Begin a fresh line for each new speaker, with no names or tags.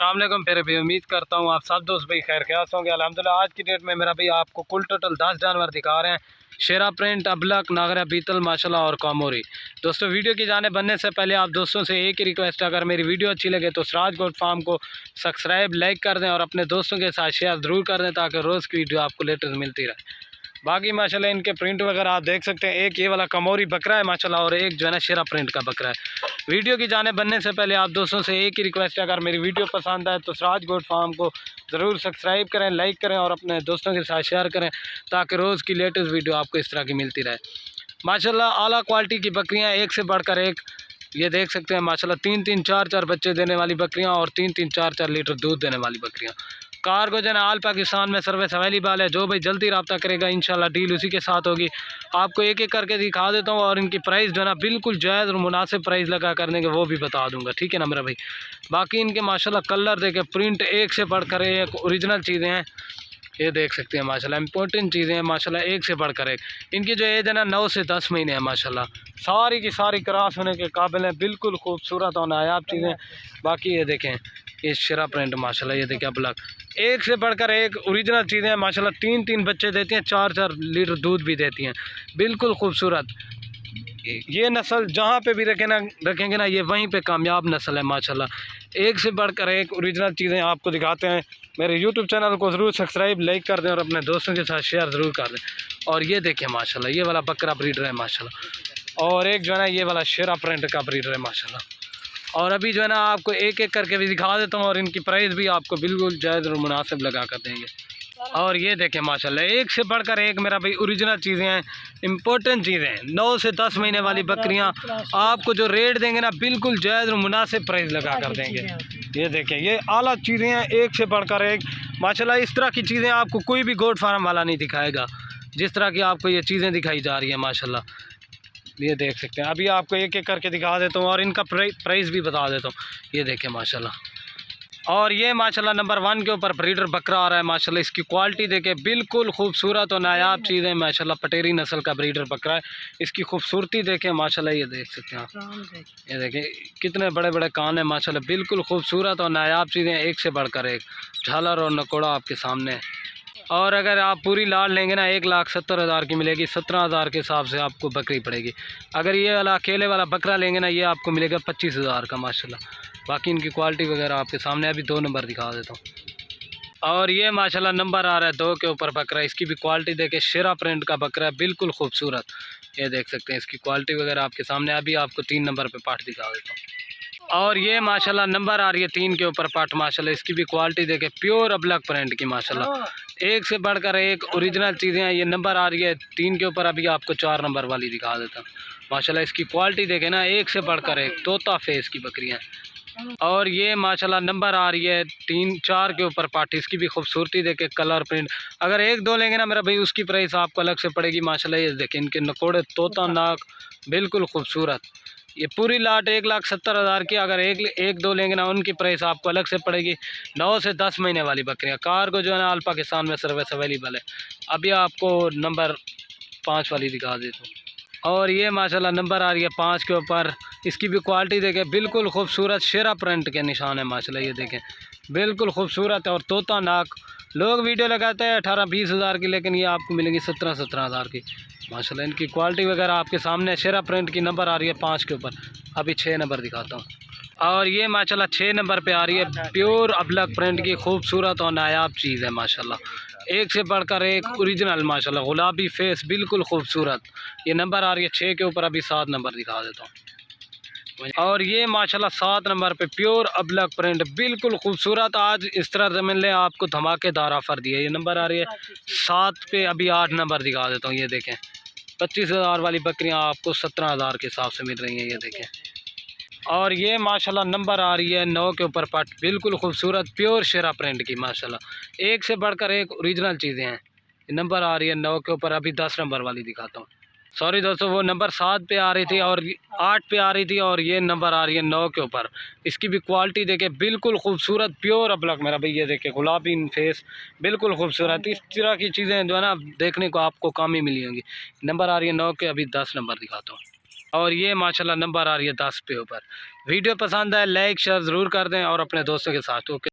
अस्सलामुअलैकुम। फिर भी उम्मीद करता हूँ आप सब दोस्त भाई खैर ख्याल होंगे। अल्हम्दुलिल्लाह आज की डेट में मेरा भाई आपको कुल टोटल 10 जानवर दिखा रहे हैं। शेरा प्रिंट, अबलक, नागरा, बीतल माशाल्लाह और कामोरी। दोस्तों वीडियो की जाने बनने से पहले आप दोस्तों से एक ही रिक्वेस्ट है, अगर मेरी वीडियो अच्छी लगे तो सिराज गोट फार्म को सब्सक्राइब लाइक कर दें और अपने दोस्तों के साथ शेयर ज़रूर कर दें ताकि रोज़ की वीडियो आपको लेटेस्ट मिलती रहे। बाकी माशाल्लाह इनके प्रिंट वगैरह आप देख सकते हैं। एक ये वाला कमोरी बकरा है माशाल्लाह और एक जो है ना शेरा प्रिंट का बकरा है। वीडियो की जाने बनने से पहले आप दोस्तों से एक ही रिक्वेस्ट है, अगर मेरी वीडियो पसंद आए तो सिराज गोट फार्म को ज़रूर सब्सक्राइब करें, लाइक करें और अपने दोस्तों के साथ शेयर करें ताकि रोज़ की लेटेस्ट वीडियो आपको इस तरह की मिलती रहे। माशाल्लाह आला क्वालिटी की बकरियाँ एक से बढ़कर एक, ये देख सकते हैं माशाल्लाह 3-3, 4-4 बच्चे देने वाली बकरियां और 3-3, 4-4 लीटर दूध देने वाली बकरियां। कार्गो जो है ऑल पाकिस्तान में सर्विस अवेलेबल है। जो भाई जल्दी रब्ता करेगा इंशाल्लाह डील उसी के साथ होगी। आपको एक एक करके दिखा देता हूँ और इनकी प्राइस जो है ना बिल्कुल जायज़ और मुनासिब प्राइस लगा कर देंगे, वो भी बता दूँगा, ठीक है ना मेरा भाई। बाकी इनके माशाल्लाह कलर देखे, प्रिंट एक से बढ़कर एक, ओरिजिनल चीज़ें हैं, ये देख सकते हैं माशाल्लाह। इंपॉर्टेंट चीज़ें हैं माशाल्लाह, एक से बढ़कर एक। इनकी जो एज है ना 9 से 10 महीने है माशाल्लाह। सारी की सारी क्रॉस होने के काबिल हैं, बिल्कुल खूबसूरत और नायाब चीज़ें। बाकी ये देखें ये शेरा प्रिंट माशाल्लाह, ये देखें अबलक, एक से बढ़कर एक ओरिजिनल चीज़ें हैं माशाल्लाह। 3-3 बच्चे देती हैं, 4-4 लीटर दूध भी देती हैं, बिल्कुल खूबसूरत। ये नस्ल जहाँ पे भी रखेंगे ना ये वहीं पे कामयाब नस्ल है माशाल्लाह। एक से बढ़कर एक ओरिजिनल चीज़ें आपको दिखाते हैं। मेरे यूट्यूब चैनल को ज़रूर सब्सक्राइब लाइक कर दें और अपने दोस्तों के साथ शेयर ज़रूर कर दें। और ये देखें माशाल्लाह ये वाला बकरा ब्रीडर है माशाल्लाह, और एक जो है ना ये वाला शेरा प्रिंट का ब्रीडर है माशाल्लाह। और अभी जो है ना आपको एक एक करके भी दिखा देता हूँ और इनकी प्राइस भी आपको बिल्कुल जायज़ और मुनासिब लगा कर देंगे। और ये देखें माशाल्लाह एक से बढ़कर एक मेरा भाई ओरिजिनल चीज़ें हैं, इंपॉर्टेंट चीज़ें हैं। 9 से 10 महीने वाली बकरियां आपको जो रेट देंगे ना बिल्कुल जायज़ और मुनासिब प्राइस लगा कर देंगे। ये देखें ये आला चीज़ें हैं, एक से बढ़कर एक माशाल्लाह। इस तरह की चीज़ें आपको कोई भी गोट फार्म वाला नहीं दिखाएगा जिस तरह की आपको ये चीज़ें दिखाई जा रही हैं माशाल्लाह। ये देख सकते हैं। अभी आपको एक एक करके दिखा देता हूँ और इनका प्राइस भी बता देता हूँ। ये देखें माशाल्लाह। और ये माशाल्लाह नंबर 1 के ऊपर ब्रीडर बकरा आ रहा है माशाल्लाह। इसकी क्वालिटी देखें, बिल्कुल खूबसूरत और नायाब चीज़ है माशाल्लाह। पटेरी नस्ल का ब्रीडर बकरा है। इसकी खूबसूरती देखें माशाल्लाह, ये देख सकते हैं आप, ये देखें कितने बड़े बड़े कान हैं माशाल्लाह, बिल्कुल खूबसूरत और नायाब चीज़ें एक से बढ़कर एक। झालर और नकोड़ा आपके सामने है। और अगर आप पूरी लाल लेंगे ना 1,70,000 की मिलेगी, 17,000 के हिसाब से आपको बकरी पड़ेगी। अगर ये वाला अकेले वाला बकरा लेंगे ना ये आपको मिलेगा 25,000 का माशाल्लाह। बाकी इनकी क्वालिटी वगैरह आपके सामने, अभी 2 नंबर दिखा देता हूँ। और ये माशाल्लाह नंबर आ रहा है 2 के ऊपर बकरा। इसकी भी क्वालिटी देखे, शेरा प्रिंट का बकरा है, बिल्कुल खूबसूरत। ये देख सकते हैं इसकी क्वालिटी वगैरह आपके सामने। अभी आपको 3 नंबर पे पाठ दिखा देता हूँ। और ये माशाल्लाह नंबर आ रही है 3 के ऊपर पाठ माशाल्लाह। इसकी भी क्वालिटी देखे, प्योर अबलक प्रिंट की माशाल्लाह, एक से बढ़कर एक ओरिजिनल चीज़ें हैं। ये नंबर आ रही है 3 के ऊपर। अभी आपको 4 नंबर वाली दिखा देता हूँ माशाल्लाह। इसकी क्वालिटी देखे ना, एक से बढ़कर एक, तोता फेस की बकरियाँ। और ये माशाल्लाह नंबर आ रही है 3-4 के ऊपर पार्टी। इसकी भी खूबसूरती देखे, कलर प्रिंट। अगर 1-2 लेंगे ना मेरा भाई उसकी प्राइस आपको अलग से पड़ेगी माशाल्लाह। ये देखें इनके नकोड़े, तोता नाक, बिल्कुल खूबसूरत। ये पूरी लाट 1,70,000 की। अगर एक दो लेंगे ना उनकी प्राइस आपको अलग से पड़ेगी। 9 से 10 महीने वाली बकरियाँ। कार को जो है ना ऑल पाकिस्तान में सर्विस अवेलेबल है। अभी आपको नंबर 5 वाली दिखा देता हूँ। और ये माशाल्लाह नंबर आ रही है 5 के ऊपर। इसकी भी क्वालिटी देखें, बिल्कुल खूबसूरत शेरा प्रिंट के निशान है माशाल्लाह। ये देखें बिल्कुल खूबसूरत है और तोता नाक। लोग वीडियो लगाते हैं 18-20 हज़ार की, लेकिन ये आपको मिलेगी 17-17,000 की माशाल्लाह। इनकी क्वालिटी वगैरह आपके सामने। शेरा प्रिंट की नंबर आ रही है 5 के ऊपर। अभी 6 नंबर दिखाता हूँ। और ये माशाल्लाह 6 नंबर पे आ रही है प्योर अबलक प्रिंट की खूबसूरत और नायाब चीज़ है माशाल्लाह। एक से बढ़कर एक ओरिजिनल माशाल्लाह, गुलाबी फेस, बिल्कुल खूबसूरत। ये नंबर आ रही है 6 के ऊपर। अभी 7 नंबर दिखा देता हूँ। और ये माशाल्लाह 7 नंबर पे प्योर अबलक प्रिंट, बिल्कुल खूबसूरत। आज इस तरह ज़मीन ले आपको धमाकेदार ऑफ़र दिया। ये नंबर आ रही है 7 पे। अभी 8 नंबर दिखा देता हूँ। ये देखें 25,000 वाली बकरियाँ आपको 17,000 के हिसाब से मिल रही हैं। ये देखें। और ये माशाल्लाह नंबर आ रही है 9 के ऊपर पट, बिल्कुल खूबसूरत प्योर शेरा प्रिंट की माशाल्लाह। एक से बढ़कर एक ओरिजिनल चीज़ें हैं। नंबर आ रही है 9 के ऊपर। अभी 10 नंबर वाली दिखाता हूँ। सॉरी दोस्तों, वो नंबर 7 पे आ रही थी और 8 पे आ रही थी, और ये नंबर आ रही है 9 के ऊपर। इसकी भी क्वालिटी देखे, बिल्कुल खूबसूरत प्योर अबलक मेरा भाई। ये देखे गुलाबी फेस, बिल्कुल खूबसूरत। इस तरह की चीज़ें जो है ना देखने को आपको कम ही मिली होंगी। नंबर आ रही है 9 के। अभी 10 नंबर दिखाता हूँ। और ये माशाल्लाह नंबर आ रही है 10 पे ऊपर। वीडियो पसंद है लाइक शेयर ज़रूर कर दें और अपने दोस्तों के साथ। ओके।